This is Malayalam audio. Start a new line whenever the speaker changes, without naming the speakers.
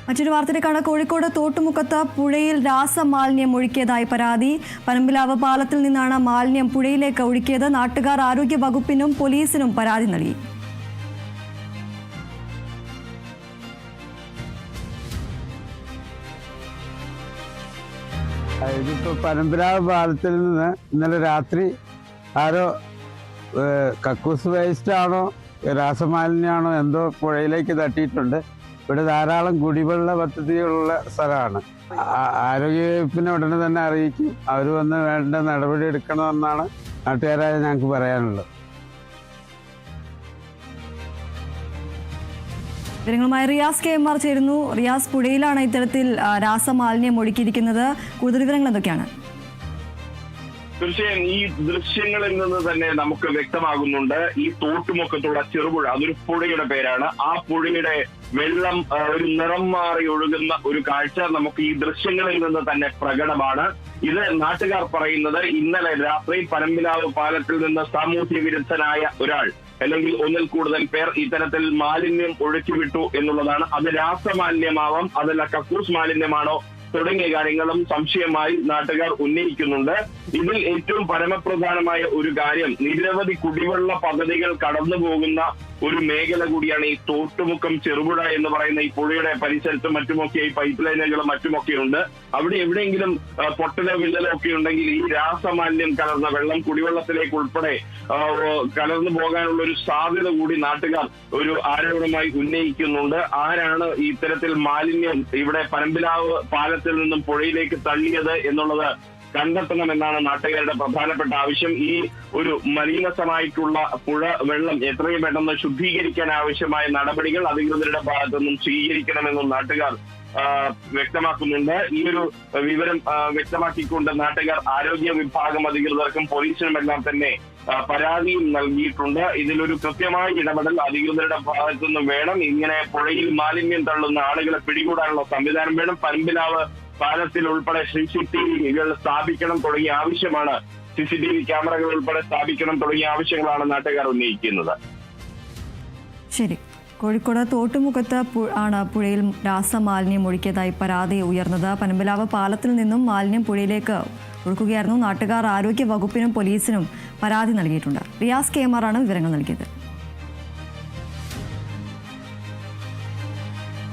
മറ്റൊരു വാർത്തയിലേക്കാണ്. കോഴിക്കോട് തോട്ടുമുക്കത്ത് പുഴയിൽ രാസമാലിന്യം ഒഴുക്കിയതായി പരാതി. പനമ്പിലാവ് പാലത്തിൽ നിന്നാണ് മാലിന്യം പുഴയിലേക്ക് ഒഴുക്കിയത്. നാട്ടുകാർ ആരോഗ്യ വകുപ്പിനും പോലീസിനും പരാതി നൽകി.
ഇതിപ്പോൾ പനമ്പിലാവ് പാലത്തിൽ നിന്ന് ഇന്നലെ രാത്രി ആരോ കക്കൂസ് വേസ്റ്റാണോ രാസമാലിന്യമാണോ എന്തോ പുഴയിലേക്ക് തട്ടിയിട്ടുണ്ട്. ഇവിടെ ധാരാളം കുടിവെള്ള പദ്ധതികളുള്ള സ്ഥലമാണ്. ആരോഗ്യവകുപ്പിനെ ഉടനെ തന്നെ അറിയിക്കും. അവർ വന്ന് വേണ്ട നടപടി എടുക്കണമെന്നാണ് നാട്ടുകാരായ ഞങ്ങൾക്ക് പറയാനുള്ളത്.
വിവരങ്ങളുമായി റിയാസ് KMR ചേരുന്നു. റിയാസ്, പുഴയിലാണ് ഇത്തരത്തിൽ രാസമാലിന്യം ഒഴുക്കിയിരിക്കുന്നത്. കൂടുതൽ വിവരങ്ങൾ എന്തൊക്കെയാണ്?
തീർച്ചയായും ഈ ദൃശ്യങ്ങളിൽ നിന്ന് തന്നെ നമുക്ക് വ്യക്തമാകുന്നുണ്ട് ഈ തോട്ടുമുക്കത്തുള്ള ചെറുപുഴ, അതൊരു പുഴയുടെ പേരാണ്. ആ പുഴയുടെ വെള്ളം ഒരു നിറം മാറി ഒഴുകുന്ന ഒരു കാഴ്ച നമുക്ക് ഈ ദൃശ്യങ്ങളിൽ നിന്ന് തന്നെ പ്രകടമാണ്. ഇത് നാട്ടുകാർ പറയുന്നത് ഇന്നലെ രാത്രി പനമ്പിലാവ് പാലത്തിൽ നിന്ന് സാമൂഹ്യ വിരുദ്ധനായ ഒരാൾ അല്ലെങ്കിൽ ഒന്നിൽ കൂടുതൽ പേർ ഇത്തരത്തിൽ മാലിന്യം ഒഴുക്കിവിട്ടു എന്നുള്ളതാണ്. അത് രാസമാലിന്യമാവാം, അതല്ല കക്കൂസ് മാലിന്യമാണോ തുടങ്ങിയ കാര്യങ്ങളും സംശയമായി നാട്ടുകാർ ഉന്നയിക്കുന്നുണ്ട്. ഇതിൽ ഏറ്റവും പരമപ്രധാനമായ ഒരു കാര്യം, നിരവധി കുടിവെള്ള പദ്ധതികൾ കടന്നു പോകുന്ന ഒരു മേഖല കൂടിയാണ് ഈ തോട്ടുമുക്കം ചെറുപുഴ എന്ന് പറയുന്ന ഈ പുഴയുടെ പരിസരത്തും മറ്റുമൊക്കെ ഈ പൈപ്പ് ലൈനുകളും മറ്റുമൊക്കെ ഉണ്ട്. അവിടെ എവിടെയെങ്കിലും പൊട്ടലോ വിള്ളലോ ഒക്കെ ഉണ്ടെങ്കിൽ ഈ രാസമാലിന്യം കലർന്ന വെള്ളം കുടിവെള്ളത്തിലേക്ക് ഉൾപ്പെടെ കലർന്നു പോകാനുള്ള ഒരു സാധ്യത കൂടി നാട്ടുകാർ ഒരു ആരോപണമായി ഉന്നയിക്കുന്നുണ്ട്. ആരാണ് ഇത്തരത്തിൽ മാലിന്യം ഇവിടെ പനമ്പിലാവ് പാലത്തിൽ നിന്നും പുഴയിലേക്ക് തള്ളിയത് എന്നുള്ളത് കണ്ടെത്തണമെന്നാണ് നാട്ടുകാരുടെ പ്രധാനപ്പെട്ട ആവശ്യം. ഈ ഒരു മലിനസമായിട്ടുള്ള പുഴ വെള്ളം എത്രയും പെട്ടെന്ന് ശുദ്ധീകരിക്കാൻ ആവശ്യമായ നടപടികൾ അധികൃതരുടെ ഭാഗത്തു നിന്നും സ്വീകരിക്കണമെന്നും നാട്ടുകാർ വ്യക്തമാക്കുന്നുണ്ട്. ഈ ഒരു വിവരം വ്യക്തമാക്കിക്കൊണ്ട് നാട്ടുകാർ ആരോഗ്യ വിഭാഗം അധികൃതർക്കും പോലീസിനുമെല്ലാം തന്നെ പരാതിയും നൽകിയിട്ടുണ്ട്. ഇതിലൊരു കൃത്യമായ ഇടപെടൽ അധികൃതരുടെ ഭാഗത്തു നിന്നും വേണം. ഇങ്ങനെ പുഴയിൽ മാലിന്യം തള്ളുന്ന ആളുകളെ പിടികൂടാനുള്ള സംവിധാനം വേണം. പനമ്പിലാവ് പാലത്തിൽ ഉൾപ്പെടെ CCTVകൾ സ്ഥാപിക്കണം തുടങ്ങിയ ആവശ്യമാണ്. CCTV ക്യാമറകൾ ഉൾപ്പെടെ സ്ഥാപിക്കണം തുടങ്ങിയ ആവശ്യങ്ങളാണ് നാട്ടുകാർ ഉന്നയിക്കുന്നത്.
ശരി. കോഴിക്കോട് തോട്ടുമുഖത്ത് ആണ് പുഴയിൽ രാസമാലിന്യം ഒഴുക്കിയതായി പരാതി ഉയർന്നത്. പനമ്പിലാവ് പാലത്തിൽ നിന്നും മാലിന്യം പുഴയിലേക്ക് ഒഴുക്കുകയായിരുന്നു. നാട്ടുകാർ ആരോഗ്യ വകുപ്പിനും പോലീസിനും പരാതി നൽകിയിട്ടുണ്ട്. റിയാസ് KMR ആണ് വിവരങ്ങൾ നൽകിയത്.